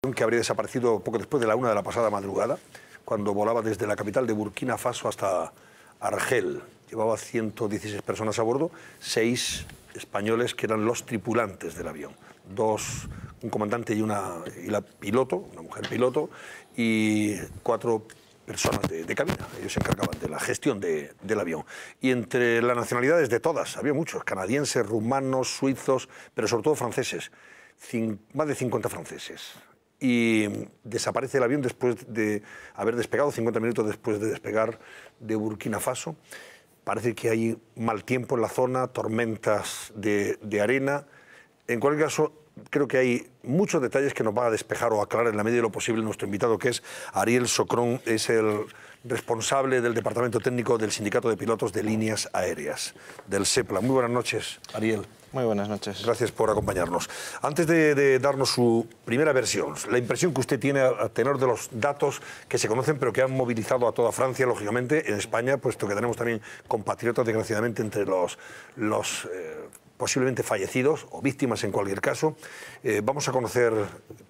Que habría desaparecido poco después de la 1 de la pasada madrugada, cuando volaba desde la capital de Burkina Faso hasta Argel. Llevaba 116 personas a bordo, 6 españoles que eran los tripulantes del avión. Un comandante y la piloto, una mujer piloto, y 4 personas de cabina. Ellos se encargaban de la gestión del avión. Y entre las nacionalidades de todas, había muchos, canadienses, rumanos, suizos, pero sobre todo franceses. Más de 50 franceses. Y desaparece el avión después de haber despegado, 50 minutos después de despegar de Burkina Faso. Parece que hay mal tiempo en la zona, tormentas de arena. En cualquier caso, creo que hay muchos detalles que nos van a despejar o aclarar en la medida de lo posible nuestro invitado, que es Ariel Socron, es el responsable del Departamento Técnico del Sindicato de Pilotos de Líneas Aéreas, del SEPLA. Muy buenas noches, Ariel. Muy buenas noches. Gracias por acompañarnos. Antes de darnos su primera versión, la impresión que usted tiene a tenor de los datos que se conocen, pero que han movilizado a toda Francia, lógicamente, en España, puesto que tenemos también compatriotas, desgraciadamente, entre los posiblemente fallecidos o víctimas en cualquier caso. Vamos a conocer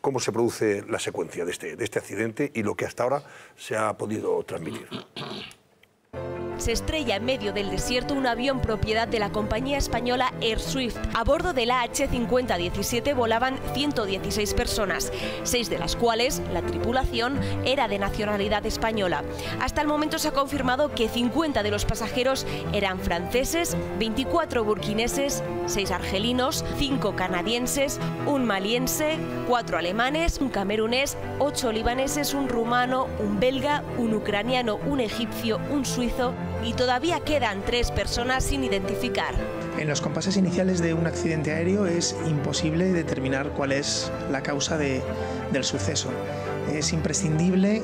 cómo se produce la secuencia de este accidente y lo que hasta ahora se ha podido transmitir. Se estrella en medio del desierto un avión propiedad de la compañía española Air Swift. A bordo del AH5017 volaban 116 personas, 6 de las cuales, la tripulación, era de nacionalidad española. Hasta el momento se ha confirmado que 50 de los pasajeros eran franceses, 24 burkineses, 6 argelinos, 5 canadienses, un maliense, 4 alemanes, un camerunés, 8 libaneses, un rumano, un belga, un ucraniano, un egipcio, un suizo, y todavía quedan 3 personas sin identificar. En los compases iniciales de un accidente aéreo es imposible determinar cuál es la causa del suceso. Es imprescindible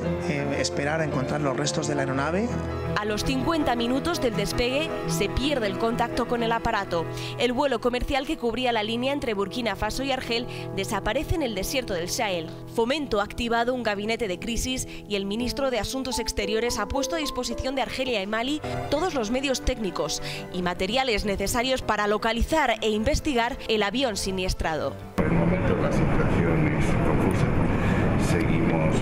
esperar a encontrar los restos de la aeronave. A los 50 minutos del despegue se pierde el contacto con el aparato. El vuelo comercial que cubría la línea entre Burkina Faso y Argel desaparece en el desierto del Sahel. Fomento ha activado un gabinete de crisis y el ministro de Asuntos Exteriores ha puesto a disposición de Argelia y Mali todos los medios técnicos y materiales necesarios para localizar e investigar el avión siniestrado. Por el momento la situación es confusa. Seguimos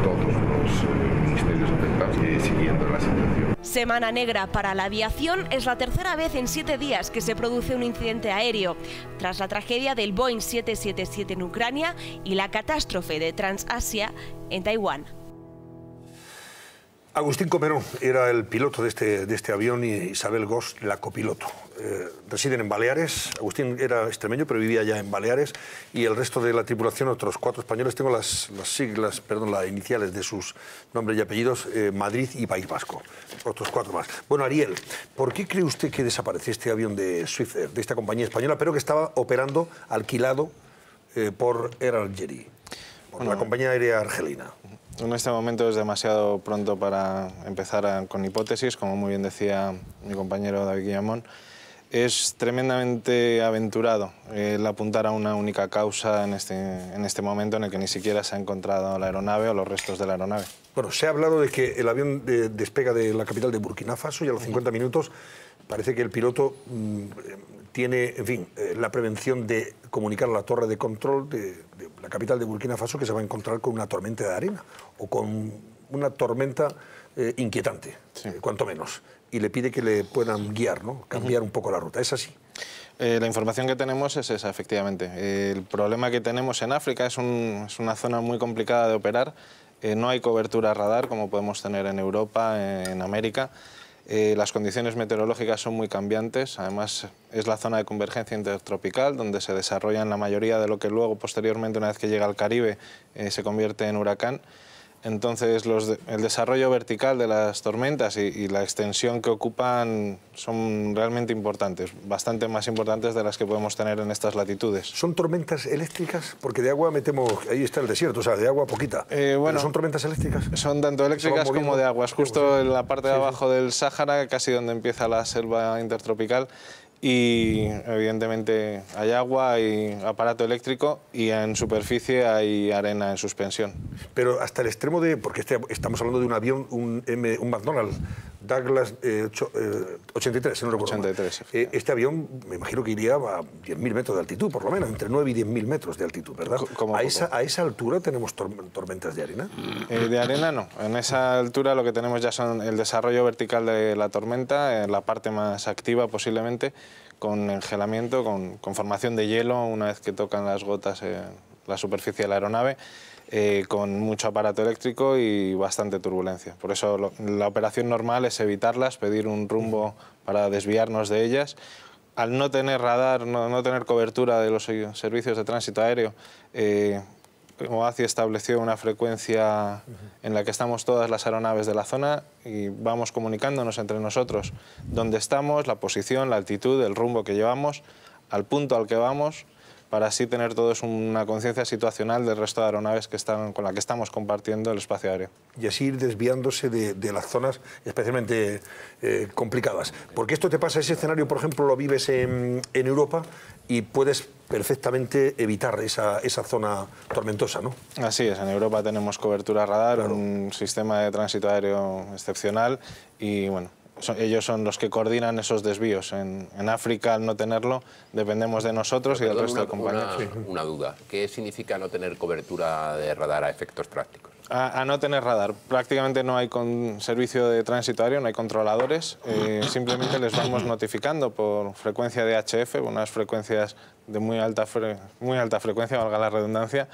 todos los ministerios afectados siguiendo la situación. Semana negra para la aviación. Es la tercera vez en 7 días que se produce un incidente aéreo, tras la tragedia del Boeing 777 en Ucrania y la catástrofe de Transasia en Taiwán. Agustín Comerón era el piloto de este avión y Isabel Gos la copiloto. Residen en Baleares. Agustín era extremeño, pero vivía ya en Baleares. Y el resto de la tripulación, otros 4 españoles, tengo las iniciales de sus nombres y apellidos, Madrid y País Vasco. Otros 4 más. Bueno, Ariel, ¿por qué cree usted que desapareció este avión de Swift Air, de esta compañía española, pero que estaba operando, alquilado por Air Algérie, por la compañía aérea argelina? En este momento es demasiado pronto para empezar con hipótesis, como muy bien decía mi compañero David Guillamón. Es tremendamente aventurado el apuntar a una única causa en este momento en el que ni siquiera se ha encontrado la aeronave o los restos de la aeronave. Bueno, se ha hablado de que el avión despega de la capital de Burkina Faso y a los 50 minutos parece que el piloto tiene, en fin, la prevención de comunicar a la torre de control de la capital de Burkina Faso que se va a encontrar con una tormenta de arena o con una tormenta inquietante, sí, cuanto menos. Y le pide que le puedan guiar, ¿no? Cambiar un poco la ruta. ¿Es así? La información que tenemos es esa, efectivamente. El problema que tenemos en África es una zona muy complicada de operar. No hay cobertura radar como podemos tener en Europa, en América. Las condiciones meteorológicas son muy cambiantes. Además, es la zona de convergencia intertropical donde se desarrollan la mayoría de lo que luego, posteriormente, una vez que llega al Caribe, se convierte en huracán. Entonces, el desarrollo vertical de las tormentas y la extensión que ocupan son realmente importantes, bastante más importantes de las que podemos tener en estas latitudes. ¿Son tormentas eléctricas? Porque de agua metemos, ahí está el desierto, o sea, de agua poquita. Bueno, ¿son tormentas eléctricas? Son tanto eléctricas como de aguas, justo en la parte de abajo del Sáhara, casi donde empieza la selva intertropical. Y evidentemente hay agua, hay aparato eléctrico y en superficie hay arena en suspensión. Pero hasta el extremo de, porque estamos hablando de un avión, un McDonnell, Douglas 83, si no recuerdo mal. 83, este avión, me imagino que iría a 10.000 metros de altitud, por lo menos, entre 9 y 10.000 metros de altitud, ¿verdad? ¿A esa altura tenemos tormentas de arena? De arena no. En esa altura lo que tenemos ya son el desarrollo vertical de la tormenta, en la parte más activa posiblemente, con engelamiento, con formación de hielo una vez que tocan las gotas en la superficie de la aeronave, con mucho aparato eléctrico y bastante turbulencia. Por eso la operación normal es evitarlas, pedir un rumbo para desviarnos de ellas. Al no tener radar, no tener cobertura de los servicios de tránsito aéreo, OACI estableció una frecuencia en la que estamos todas las aeronaves de la zona y vamos comunicándonos entre nosotros dónde estamos, la posición, la altitud, el rumbo que llevamos, al punto al que vamos, para así tener todos una conciencia situacional del resto de aeronaves con la que estamos compartiendo el espacio aéreo. Y así ir desviándose de las zonas especialmente complicadas. Porque esto te pasa, ese escenario, por ejemplo, lo vives en Europa y puedes perfectamente evitar esa zona tormentosa, ¿no? Así es, en Europa tenemos cobertura radar, claro, un sistema de tránsito aéreo excepcional y bueno, ellos son los que coordinan esos desvíos. En África, al no tenerlo, dependemos de nosotros y del resto de compañeros. Una duda. ¿Qué significa no tener cobertura de radar a efectos prácticos? A no tener radar. Prácticamente no hay servicio de tránsito aéreo, no hay controladores. Simplemente les vamos notificando por frecuencia de HF, unas frecuencias de muy alta frecuencia, valga la redundancia,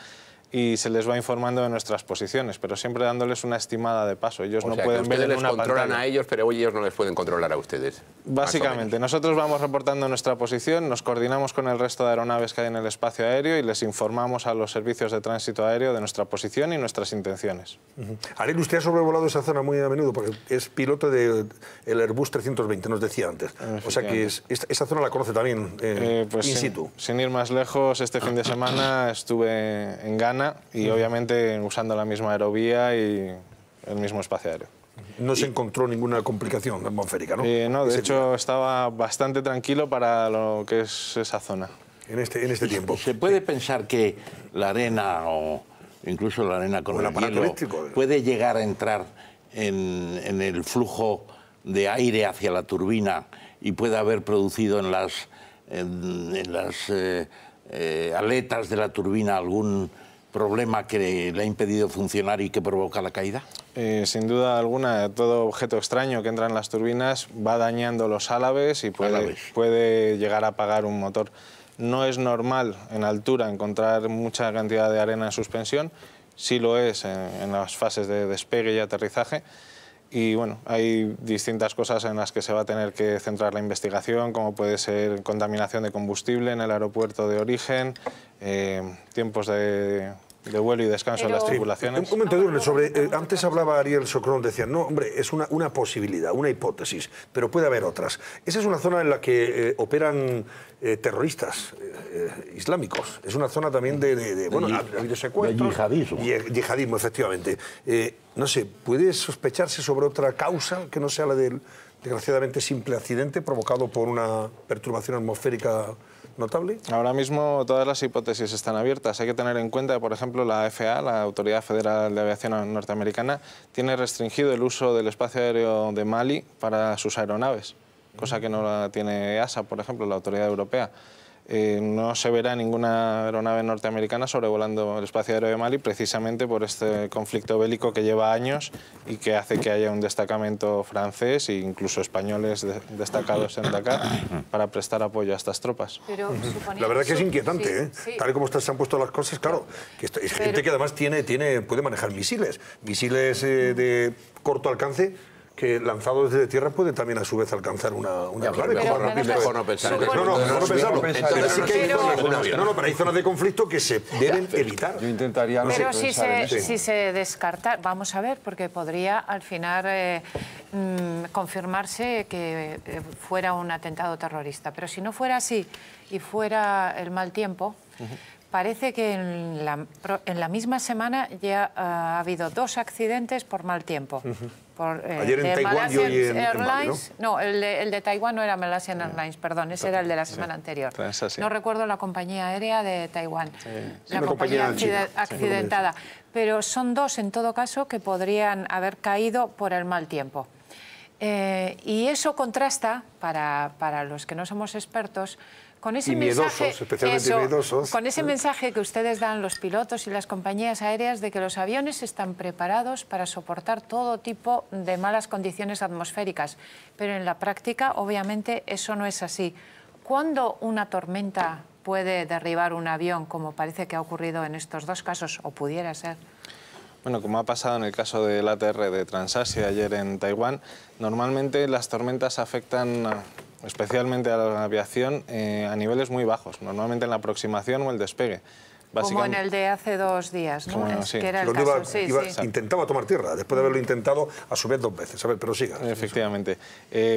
y se les va informando de nuestras posiciones, pero siempre dándoles una estimada de paso. Ellos no pueden ver en una pantalla. Ustedes les controlan a ellos, pero ellos no les pueden controlar a ustedes. Básicamente, nosotros vamos reportando nuestra posición, nos coordinamos con el resto de aeronaves que hay en el espacio aéreo y les informamos a los servicios de tránsito aéreo de nuestra posición y nuestras intenciones. Ariel, usted ha sobrevolado esa zona muy a menudo porque es piloto del Airbus 320, nos decía antes. O sea que esa zona la conoce también pues in situ. Sin ir más lejos, este fin de semana estuve en Ghana y obviamente usando la misma aerovía y el mismo espacio aéreo. No se encontró ninguna complicación atmosférica, ¿no? No, de hecho estaba bastante tranquilo para lo que es esa zona. En este tiempo. ¿Se puede pensar que la arena o incluso la arena con el hielo eléctrico puede llegar a entrar en el flujo de aire hacia la turbina y puede haber producido en las aletas de la turbina algún problema que le ha impedido funcionar y que provoca la caída? Sin duda alguna, todo objeto extraño que entra en las turbinas va dañando los álabes y puede llegar a apagar un motor. No es normal en altura encontrar mucha cantidad de arena en suspensión, sí lo es en las fases de despegue y aterrizaje. Y bueno, hay distintas cosas en las que se va a tener que centrar la investigación, como puede ser contaminación de combustible en el aeropuerto de origen, tiempos de vuelo y descanso de las tripulaciones. Un comentario sobre... antes hablaba Ariel Socron, decía, no, hombre, es una posibilidad, una hipótesis, pero puede haber otras. Esa es una zona en la que operan terroristas islámicos. Es una zona también bueno, ha habido secuestros. De yihadismo. Yihadismo, efectivamente. No sé, ¿puede sospecharse sobre otra causa que no sea la del, desgraciadamente, simple accidente provocado por una perturbación atmosférica notable? Ahora mismo todas las hipótesis están abiertas. Hay que tener en cuenta, por ejemplo, la FAA, la Autoridad Federal de Aviación Norteamericana, tiene restringido el uso del espacio aéreo de Mali para sus aeronaves, cosa que no la tiene EASA, por ejemplo, la Autoridad Europea. No se verá ninguna aeronave norteamericana sobrevolando el espacio aéreo de Mali precisamente por este conflicto bélico que lleva años y que hace que haya un destacamento francés e incluso españoles destacados en Dakar para prestar apoyo a estas tropas. Pero la verdad que es inquietante, ¿eh? Sí. Tal y como se han puesto las cosas, claro, que es gente que además puede manejar misiles de corto alcance, que lanzados desde tierra pueden también a su vez alcanzar una clave. Mejor no pensar. No pensarlo. Pero hay zonas de conflicto que se deben evitar. Yo intentaría... Pero si se descarta, vamos a ver, porque podría al final confirmarse que fuera un atentado terrorista. Pero si no fuera así y fuera el mal tiempo... Parece que en la misma semana ya ha habido 2 accidentes por mal tiempo. Ayer en Taiwán y hoy en Mali, ¿no? El de Taiwán no era Malaysian Airlines, perdón, ese era el de la semana anterior. No recuerdo la compañía aérea de Taiwán, la compañía accidentada. Pero son 2 en todo caso que podrían haber caído por el mal tiempo. Y eso contrasta, para los que no somos expertos, con ese mensaje, especialmente miedosos. Con ese mensaje que ustedes dan los pilotos y las compañías aéreas de que los aviones están preparados para soportar todo tipo de malas condiciones atmosféricas. Pero en la práctica, obviamente, eso no es así. ¿Cuándo una tormenta puede derribar un avión, como parece que ha ocurrido en estos dos casos, o pudiera ser? Bueno, como ha pasado en el caso del ATR de Transasia ayer en Taiwán, normalmente las tormentas afectan especialmente a la aviación a niveles muy bajos, normalmente en la aproximación o el despegue. Como en el de hace 2 días, ¿no? Sí. Que era el caso. Intentaba tomar tierra, después de haberlo intentado a su vez 2 veces. A ver, pero siga. Efectivamente.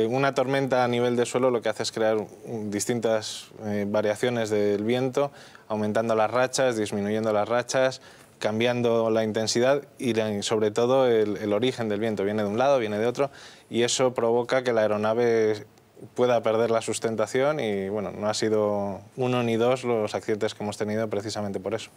Una tormenta a nivel de suelo lo que hace es crear distintas variaciones del viento, aumentando las rachas, disminuyendo las rachas, cambiando la intensidad y sobre todo el origen del viento. Viene de un lado, viene de otro, y eso provoca que la aeronave pueda perder la sustentación y bueno, no ha sido 1 ni 2 los accidentes que hemos tenido precisamente por eso.